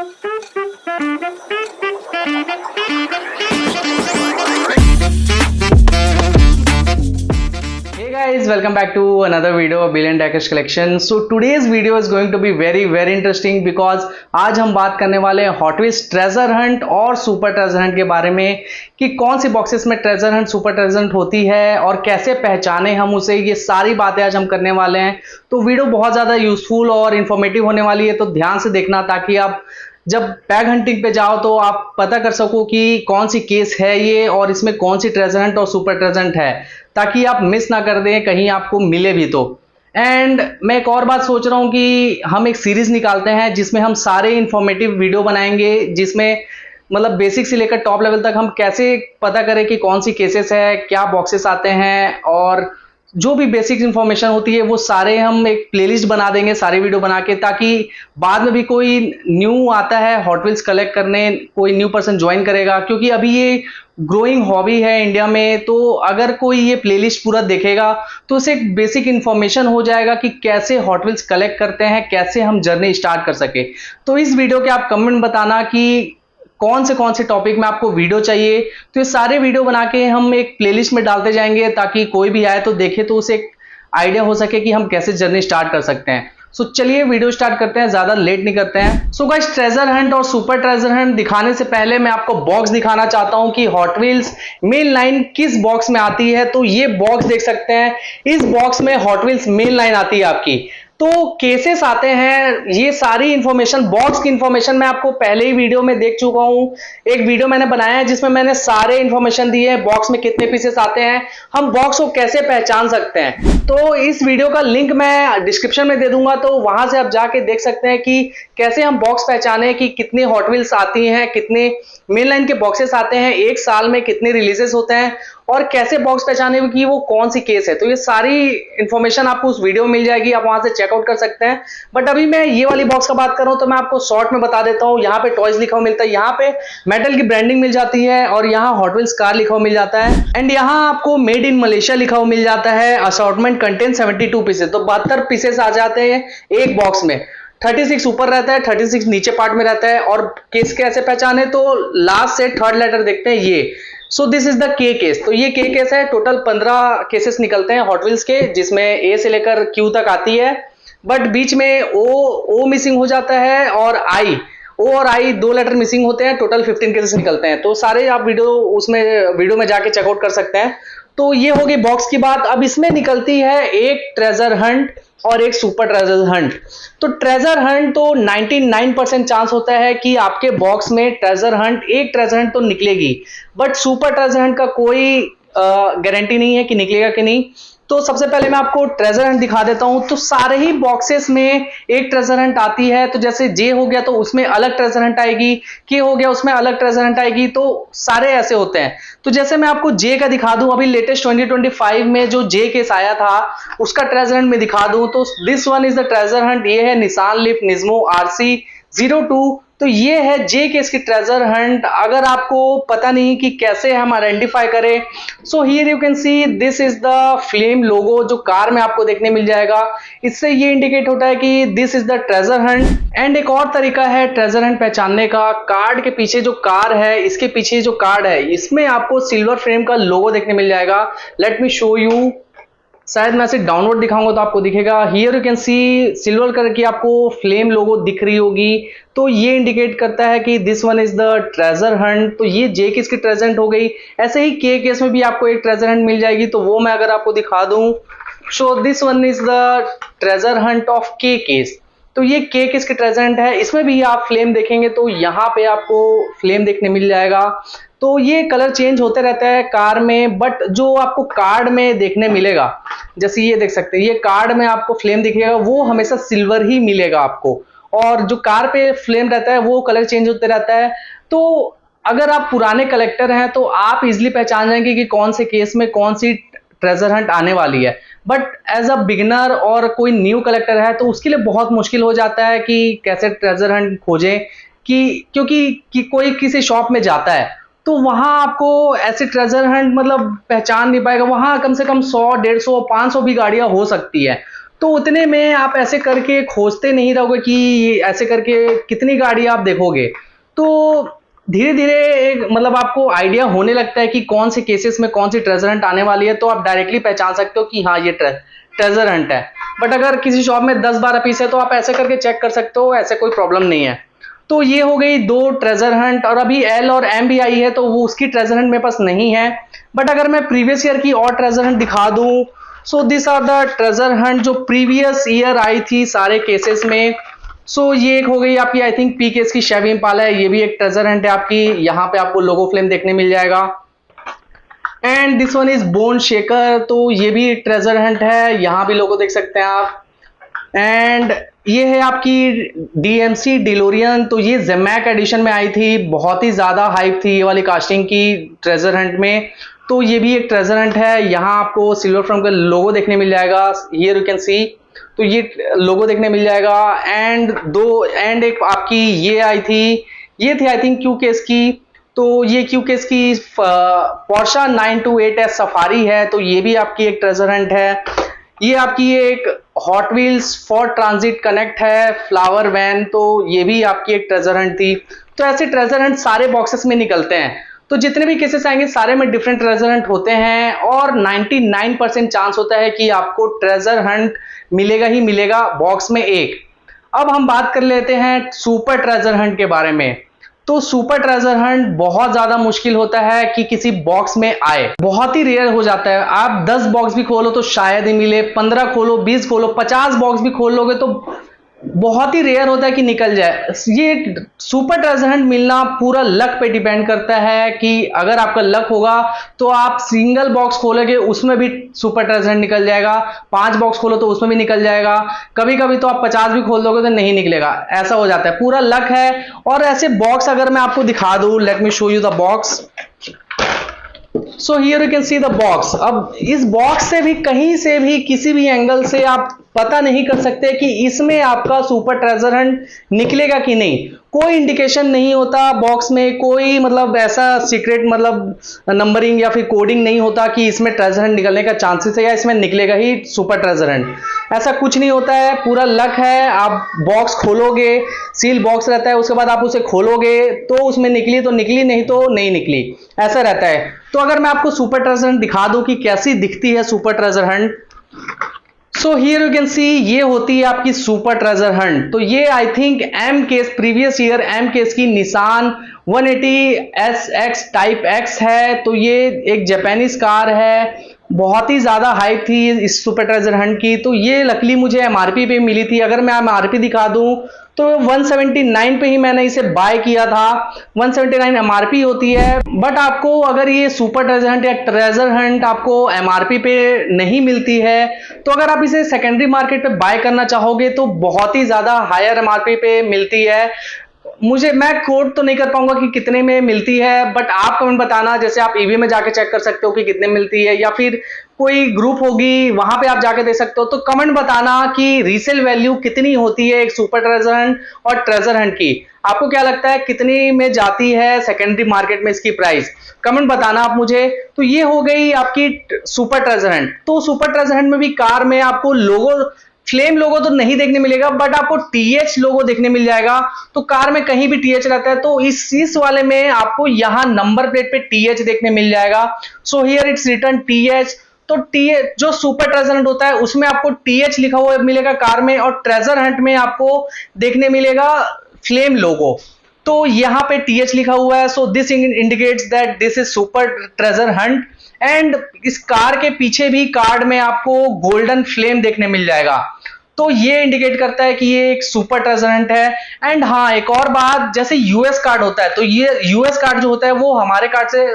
Hey guys, welcome back to another video of Billion Dakish Collection. So today's video is going to be very interesting because आज हम बात करने वाले हैं hot wheels treasure hunt और super treasure Hunt के बारे में कि कौन सी बॉक्सेस में treasure Hunt super treasure Hunt होती है और कैसे पहचाने हम उसे। ये सारी बातें आज हम करने वाले हैं, तो वीडियो बहुत ज़्यादा यूजफुल और इन्फॉर्मेटिव होने वाली है, तो ध्यान से देखना ताकि आप जब बैग हंटिंग पे जाओ तो आप पता कर सको कि कौन सी केस है ये और इसमें कौन सी ट्रेजर हंट और सुपर ट्रेजर हंट है, ताकि आप मिस ना कर दें कहीं आपको मिले भी तो। एंड मैं एक और बात सोच रहा हूँ कि हम एक सीरीज निकालते हैं जिसमें हम सारे इंफॉर्मेटिव वीडियो बनाएंगे, जिसमें मतलब बेसिक से लेकर टॉप लेवल तक हम कैसे पता करें कि कौन सी केसेस है, क्या बॉक्सेस आते हैं और जो भी बेसिक इंफॉर्मेशन होती है वो सारे हम एक प्लेलिस्ट बना देंगे सारी वीडियो बना के, ताकि बाद में भी कोई न्यू आता है हॉट व्हील्स कलेक्ट करने, कोई न्यू पर्सन ज्वाइन करेगा, क्योंकि अभी ये ग्रोइंग हॉबी है इंडिया में। तो अगर कोई ये प्लेलिस्ट पूरा देखेगा तो उसे एक बेसिक इंफॉर्मेशन हो जाएगा कि कैसे हॉट व्हील्स कलेक्ट करते हैं, कैसे हम जर्नी स्टार्ट कर सके। तो इस वीडियो के आप कमेंट बताना कि कौन से टॉपिक में आपको वीडियो चाहिए, तो ये सारे वीडियो बना के हम एक प्लेलिस्ट में डालते जाएंगे ताकि कोई भी आए तो देखे तो उसे एक आइडिया हो सके कि हम कैसे जर्नी स्टार्ट कर सकते हैं। सो चलिए वीडियो स्टार्ट करते हैं, ज्यादा लेट नहीं करते हैं। सो गाइस, ट्रेजर हंट और सुपर ट्रेजर हंट दिखाने से पहले मैं आपको बॉक्स दिखाना चाहता हूं कि हॉट व्हील्स मेन लाइन किस बॉक्स में आती है। तो ये बॉक्स देख सकते हैं, इस बॉक्स में हॉट व्हील्स मेन लाइन आती है आपकी। तो केसेस आते हैं, ये सारी इंफॉर्मेशन, बॉक्स की इंफॉर्मेशन मैं आपको पहले ही वीडियो में देख चुका हूं। एक वीडियो मैंने बनाया है जिसमें मैंने सारे इंफॉर्मेशन दी है, बॉक्स में कितने पीसेस आते हैं, हम बॉक्स को कैसे पहचान सकते हैं। तो इस वीडियो का लिंक मैं डिस्क्रिप्शन में दे दूंगा, तो वहां से आप जाके देख सकते हैं कि कैसे हम बॉक्स पहचाने कि कितने हॉट व्हील्स आती हैं, कितने मेन लाइन के बॉक्सेस आते हैं, एक साल में कितने रिलीजेस होते हैं और कैसे बॉक्स पहचाने कि वो कौन सी केस है। तो ये सारी इंफॉर्मेशन आपको उस वीडियो में मिल जाएगी, आप वहां से चेकआउट कर सकते हैं। बट अभी मैं ये वाली बॉक्स का बात कर रहा हूं तो मैं आपको शॉर्ट में बता देता हूं। यहाँ पे टॉयज लिखा हुआ मिलता है, यहाँ पे मेटल की ब्रांडिंग मिल जाती है और यहाँ हॉट व्हील्स कार लिखा हुआ मिल जाता है एंड यहाँ आपको मेड इन मलेशिया लिखा हुआ मिल जाता है। असॉर्टमेंट कंटेन 72 पीसेस, तो 72 पीसेस आ जाते हैं एक बॉक्स में। 36 ऊपर रहता है, 36 नीचे पार्ट में रहता है। और केस कैसे पहचाने, तो लास्ट से थर्ड लेटर देखते हैं ये। सो दिस इज द के केस। तो ये के केस है, टोटल 15 केसेस निकलते हैं हॉट व्हील्स के, जिसमें ए से लेकर क्यू तक आती है। बट बीच में ओ मिसिंग हो जाता है और आई, ओ और आई 2 लेटर मिसिंग होते हैं। टोटल 15 केसेस निकलते हैं। तो सारे आप वीडियो में जाके चेकआउट कर सकते हैं। तो ये होगी बॉक्स की बात। अब इसमें निकलती है एक ट्रेजर हंट और एक सुपर ट्रेजर हंट। तो ट्रेजर हंट तो 99% चांस होता है कि आपके बॉक्स में ट्रेजर हंट, एक ट्रेजर हंट तो निकलेगी, बट सुपर ट्रेजर हंट का कोई गारंटी नहीं है कि निकलेगा कि नहीं। तो सबसे पहले मैं आपको ट्रेजर हंट दिखा देता हूं। तो सारे ही बॉक्सेस में एक ट्रेजर हंट आती है। तो जैसे जे हो गया तो उसमें अलग ट्रेजर हंट आएगी, के हो गया उसमें अलग ट्रेजर हंट आएगी। तो सारे ऐसे होते हैं। तो जैसे मैं आपको जे का दिखा दूं, अभी लेटेस्ट 2025 में जो जे केस आया था उसका ट्रेजर हंट में दिखा दूं, तो this one is the treasure hunt. ये है निसान लीफ निज्मो RC02। तो ये है जे केस की ट्रेजर हंट। अगर आपको पता नहीं कि कैसे हम आइडेंटिफाई करें, so here you can see this is the flame logo जो कार में आपको देखने मिल जाएगा। इससे ये इंडिकेट होता है कि this is the treasure Hunt. And एक और तरीका है ट्रेजर हंट पहचानने का, कार्ड के पीछे जो कार है, इसके पीछे जो कार्ड है, इसमें आपको सिल्वर फ्रेम का लोगो देखने मिल जाएगा। Let me show you. शायद मैं सिर्फ डाउनलोड दिखाऊंगा तो आपको दिखेगा। Here you can C silver colour की आपको फ्लेम लोगो दिख रही होगी। तो ये इंडिकेट करता है कि this one is the treasure hunt. तो ये जे केस की ट्रेजर हंट हो गई। ऐसे ही के केस में भी आपको एक ट्रेजर हंट मिल जाएगी, तो वो मैं अगर आपको दिखा दूं, so this one is the treasure Hunt of के केस। तो ये के केस की ट्रेजर हंट है। इसमें भी आप फ्लेम देखेंगे तो यहाँ पे आपको फ्लेम देखने मिल जाएगा। तो ये कलर चेंज होते रहता है कार में, बट जो आपको कार्ड में देखने मिलेगा, जैसे ये देख सकते हैं, ये कार्ड में आपको फ्लेम दिखेगा, वो हमेशा सिल्वर ही मिलेगा आपको। और जो कार पे फ्लेम रहता है वो कलर चेंज होते रहता है। तो अगर आप पुराने कलेक्टर हैं तो आप इजिली पहचान जाएंगे कि कौन से केस में कौन सी ट्रेजर हंट आने वाली है। बट एज अ बिगिनर और कोई न्यू कलेक्टर है तो उसके लिए बहुत मुश्किल हो जाता है कि कैसे ट्रेजर हंट खोजें, क्योंकि कोई किसी शॉप में जाता है तो वहां आपको ऐसे ट्रेजर हंट मतलब पहचान नहीं पाएगा। वहां कम से कम 100, 150, 500 भी गाड़ियां हो सकती है। तो उतने में आप ऐसे करके खोजते नहीं रहोगे कि ऐसे करके कितनी गाड़ी आप देखोगे। तो धीरे धीरे एक मतलब आपको आइडिया होने लगता है कि कौन से केसेस में कौन सी ट्रेजर हंट आने वाली है, तो आप डायरेक्टली पहचान सकते हो कि हाँ ये ट्रेजर हंट है। बट अगर किसी शॉप में 10-12 पीस है तो आप ऐसे करके चेक कर सकते हो, ऐसे कोई प्रॉब्लम नहीं है। तो ये हो गई 2 ट्रेजर हंट, और अभी एल और एम भी आई है तो वो उसकी ट्रेजर हंट मेरे पास नहीं है। बट अगर मैं प्रीवियस ईयर की और ट्रेजर हंट दिखा दूं, so this are the treasure hunt जो प्रीवियस ईयर आई थी सारे केसेस में। सो ये एक हो गई आपकी आई थिंक पी केस की शेवी इम्पाला है, ये भी एक ट्रेजर हंट है आपकी। यहाँ पे आपको लोगो फ्लेम देखने मिल जाएगा। And this one is bone shaker, तो ये भी ट्रेजर हंट है, यहाँ भी लोगो देख सकते हैं आप। एंड ये है आपकी डीएमसी डिलोरियन, तो ये ज़ेमैक एडिशन में आई थी, बहुत ही ज्यादा हाइप थी ये वाली कास्टिंग की ट्रेजर हंट में। तो ये भी एक ट्रेजर हंट है, यहाँ आपको सिल्वर फ्रॉम का लोगो देखने मिल जाएगा, हियर यू कैन सी। तो ये लोगो देखने मिल जाएगा। एंड एक आपकी ये आई थी, ये थी आई थिंक क्यू केस की। तो ये क्यू केस की पोर्शा 928 सफारी है, तो ये भी आपकी एक ट्रेजर हंट है। ये आपकी एक hot wheels for transit connect है, फ्लावर वैन, तो ये भी आपकी एक ट्रेजर हंट थी। तो ऐसे ट्रेजर हंट सारे बॉक्सेस में निकलते हैं, तो जितने भी केसेस आएंगे सारे में डिफरेंट ट्रेजर हंट होते हैं, और 99% चांस होता है कि आपको ट्रेजर हंट मिलेगा ही मिलेगा बॉक्स में एक। अब हम बात कर लेते हैं सुपर ट्रेजर हंट के बारे में। तो सुपर ट्रेजर हंट बहुत ज्यादा मुश्किल होता है कि किसी बॉक्स में आए, बहुत ही रेयर हो जाता है। आप 10 बॉक्स भी खोलो तो शायद ही मिले, 15 खोलो, 20 खोलो, 50 बॉक्स भी खोल लोगे तो बहुत ही रेयर होता है कि निकल जाए। ये सुपर ट्रेजर हंट मिलना पूरा लक पे डिपेंड करता है कि अगर आपका लक होगा तो आप सिंगल बॉक्स खोलोगे उसमें भी सुपर ट्रेजर हंट निकल जाएगा, 5 बॉक्स खोलो तो उसमें भी निकल जाएगा, कभी कभी तो आप 50 भी खोल दोगे तो नहीं निकलेगा, ऐसा हो जाता है, पूरा लक है। और ऐसे बॉक्स अगर मैं आपको दिखा दूं, let me show you the box. So here you can see the box. अब इस बॉक्स से भी कहीं से भी किसी भी एंगल से आप पता नहीं कर सकते कि इसमें आपका सुपर ट्रेजर हंट निकलेगा कि नहीं। कोई इंडिकेशन नहीं होता बॉक्स में, कोई मतलब ऐसा सीक्रेट मतलब नंबरिंग या फिर कोडिंग नहीं होता कि इसमें ट्रेजर हंट निकलने का चांसेस है या इसमें निकलेगा ही सुपर ट्रेजर हंट, ऐसा कुछ नहीं होता है, पूरा लक है। आप बॉक्स खोलोगे, सील बॉक्स रहता है, उसके बाद आप उसे खोलोगे तो उसमें निकली तो निकली, नहीं तो नहीं निकली, ऐसा रहता है। तो अगर मैं आपको सुपर ट्रेजर हंट दिखा दूं कि कैसी दिखती है super treasure hunt, so here you can see, ये होती है आपकी सुपर ट्रेजर हंट। तो ये I think M case, previous year M case की निसान 180 SX टाइप X है। तो ये एक जापानीज कार है, बहुत ही ज्यादा हाइप थी इस सुपर ट्रेजर हंट की। तो ये लकली मुझे एमआरपी पे मिली थी। अगर मैं एमआरपी दिखा दूं तो 179 पे ही मैंने इसे बाय किया था, 179 एमआरपी होती है। बट आपको अगर ये सुपर ट्रेजर हंट या ट्रेजर हंट आपको एमआरपी पे नहीं मिलती है, तो अगर आप इसे सेकेंडरी मार्केट पे बाय करना चाहोगे तो बहुत ही ज्यादा हायर एमआरपी पे मिलती है। मैं कोट तो नहीं कर पाऊंगा कि कितने में मिलती है, बट आप कमेंट बताना, जैसे आप ईवी में जाके चेक कर सकते हो कि कितने मिलती है, या फिर कोई ग्रुप होगी वहां पे आप जाके दे सकते हो। तो कमेंट बताना कि रीसेल वैल्यू कितनी होती है एक सुपर ट्रेजर हंट और ट्रेजर हंट की। आपको क्या लगता है कितनी में जाती है सेकेंडरी मार्केट में इसकी प्राइस, कमेंट बताना आप मुझे। तो ये हो गई आपकी सुपर ट्रेजर हंट। तो सुपर ट्रेजर हंट में भी कार में आपको लोगो, फ्लेम लोगो तो नहीं देखने मिलेगा, बट आपको TH लोगो देखने मिल जाएगा। तो कार में कहीं भी TH रहता है, तो इस वाले में आपको यहां नंबर प्लेट पे TH देखने मिल जाएगा। So here it's written TH। तो TH जो सुपर ट्रेजर हंट होता है उसमें आपको TH लिखा हुआ मिलेगा कार में, और ट्रेजर हंट में आपको देखने मिलेगा फ्लेम लोगो। तो यहां पे TH लिखा हुआ है। So this indicates that this is super treasure Hunt. And इस कार के पीछे भी कार्ड में आपको गोल्डन फ्लेम देखने मिल जाएगा, तो ये इंडिकेट करता है कि ये एक सुपर ट्रेजर हंट है। एंड हाँ, एक और बात, जैसे यूएस कार्ड होता है, तो ये यूएस कार्ड जो होता है वो हमारे कार्ड से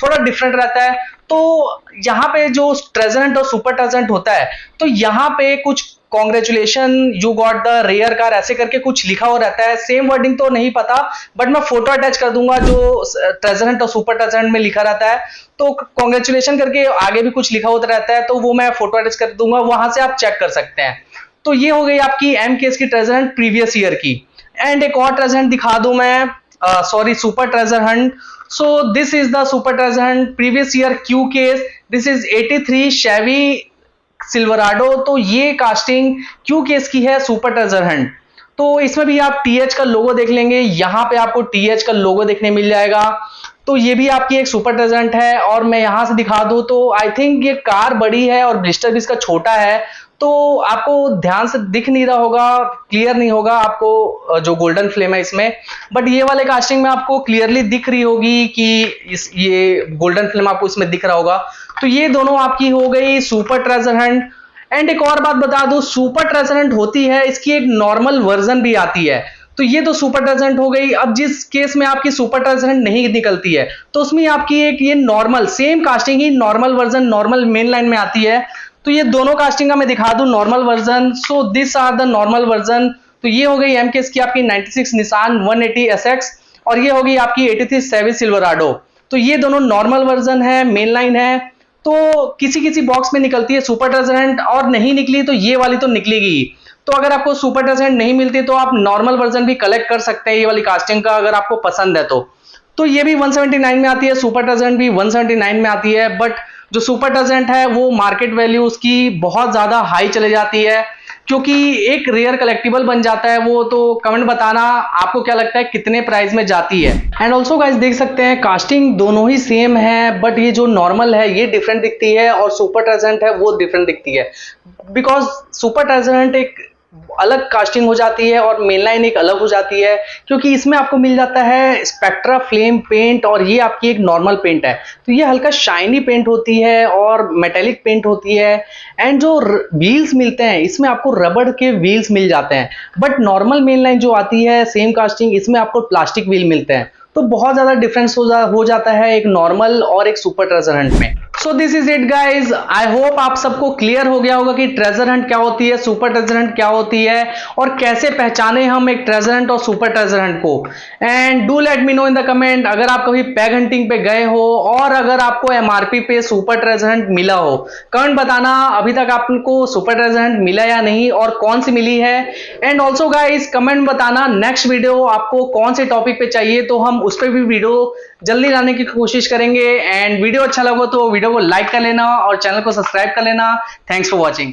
थोड़ा डिफरेंट रहता है। तो यहाँ पे जो ट्रेजर हंट और सुपर ट्रेजर हंट होता है, तो यहाँ पे कुछ congratulation you got the rare car ऐसे करके कुछ लिखा हुआ रहता है। सेम वर्डिंग तो नहीं पता, बट मैं फोटो अटैच कर दूंगा जो ट्रेजर हंट और सुपर ट्रेजर हंट में लिखा रहता है। तो कॉन्ग्रेचुलेशन करके आगे भी कुछ लिखा होता रहता है, तो वो मैं फोटो अटैच कर दूंगा, वहां से आप चेक कर सकते हैं। तो ये हो गई आपकी एम केस की ट्रेजर हंट प्रीवियस ईयर की। एंड एक और ट्रेजर हंट दिखा दूं मैं, sorry super treasure hunt. So this is the super treasure Hunt previous year Q case. This is 83 शेवी सिल्वराडो, तो ये कास्टिंग क्यों केस की है सुपर ट्रेजर हंट। तो इसमें भी आप TH का लोगो देख लेंगे, यहाँ पे आपको TH का लोगो देखने मिल जाएगा। तो ये भी आपकी एक सुपर ट्रेजर हंट है। और मैं यहां से दिखा दूं तो आई थिंक ये कार बड़ी है और ब्लिस्टर भी इसका छोटा है, तो आपको ध्यान से दिख नहीं रहा होगा, क्लियर नहीं होगा आपको जो गोल्डन फ्लेम है इसमें। बट ये वाले कास्टिंग में आपको क्लियरली दिख रही होगी कि ये गोल्डन फ्लेम आपको इसमें दिख रहा होगा। तो ये दोनों आपकी हो गई सुपर ट्रेजर हंट। एंड एक और बात बता दूं, सुपर ट्रेजर हंट होती है, इसकी एक नॉर्मल वर्जन भी आती है। तो ये तो सुपर ट्रेजर हंट हो गई। अब जिस केस में आपकी सुपर ट्रेजर हंट नहीं निकलती है, तो उसमें आपकी एक ये नॉर्मल सेम कास्टिंग ही normal version normal main line में आती है। तो ये दोनों कास्टिंग का मैं दिखा दूं normal version. So this are the normal version. तो ये हो गई MKS की आपकी 96 निसान 180 SX और ये होगी आपकी 83 सेविज सिल्वराडो। तो ये दोनों नॉर्मल वर्जन है, मेन लाइन है। तो किसी किसी बॉक्स में निकलती है सुपर ट्रेजर हंट और नहीं निकली तो ये वाली तो निकलेगी। तो अगर आपको सुपर ट्रेजर हंट नहीं मिलती तो आप नॉर्मल वर्जन भी कलेक्ट कर सकते हैं ये वाली कास्टिंग का, अगर आपको पसंद है तो ये भी 179 में आती है, सुपर ट्रेजर हंट भी 179 में आती है। बट जो सुपर ट्रेजर हंट है वो मार्केट वैल्यू उसकी बहुत ज्यादा हाई चले जाती है, क्योंकि एक रेयर कलेक्टिबल बन जाता है वो। तो कमेंट बताना आपको क्या लगता है कितने प्राइस में जाती है। एंड ऑल्सो गाइस देख सकते हैं कास्टिंग दोनों ही सेम है, बट ये जो नॉर्मल है ये डिफरेंट दिखती है और सुपर ट्रेजर हंट है वो डिफरेंट दिखती है। बिकॉज सुपर ट्रेजर हंट एक अलग कास्टिंग हो जाती है और मेन लाइन एक अलग हो जाती है, क्योंकि इसमें आपको मिल जाता है स्पेक्ट्रा फ्लेम पेंट और ये आपकी एक नॉर्मल पेंट है। तो ये हल्का शाइनी पेंट होती है और मेटेलिक पेंट होती है। एंड जो व्हील्स मिलते हैं इसमें आपको रबड़ के व्हील्स मिल जाते हैं। बट नॉर्मल मेन लाइन जो आती है सेम कास्टिंग, इसमें आपको प्लास्टिक व्हील मिलते हैं। तो बहुत ज्यादा डिफरेंस हो जाता है एक नॉर्मल और एक सुपर ट्रेजर हंट में। So this is it guys. I hope आप सबको क्लियर हो गया होगा कि ट्रेजर हंट क्या होती है, सुपर ट्रेजर हंट क्या होती है और कैसे पहचाने हम एक ट्रेजर हंट और सुपर ट्रेजर हंट को। And do let me know in the comment अगर आप कभी पैग हंटिंग पे गए हो और अगर आपको MRP पे सुपर ट्रेजर हंट मिला हो। कमेंट बताना अभी तक आपको सुपर ट्रेजर हंट मिला या नहीं और कौन सी मिली है। एंड ऑल्सो गाइज कमेंट बताना नेक्स्ट वीडियो आपको कौन से टॉपिक पे चाहिए, तो हम उस पर भी वीडियो जल्दी लाने की कोशिश करेंगे। एंड वीडियो अच्छा लगा तो वीडियो को लाइक कर लेना और चैनल को सब्सक्राइब कर लेना। Thanks for watching.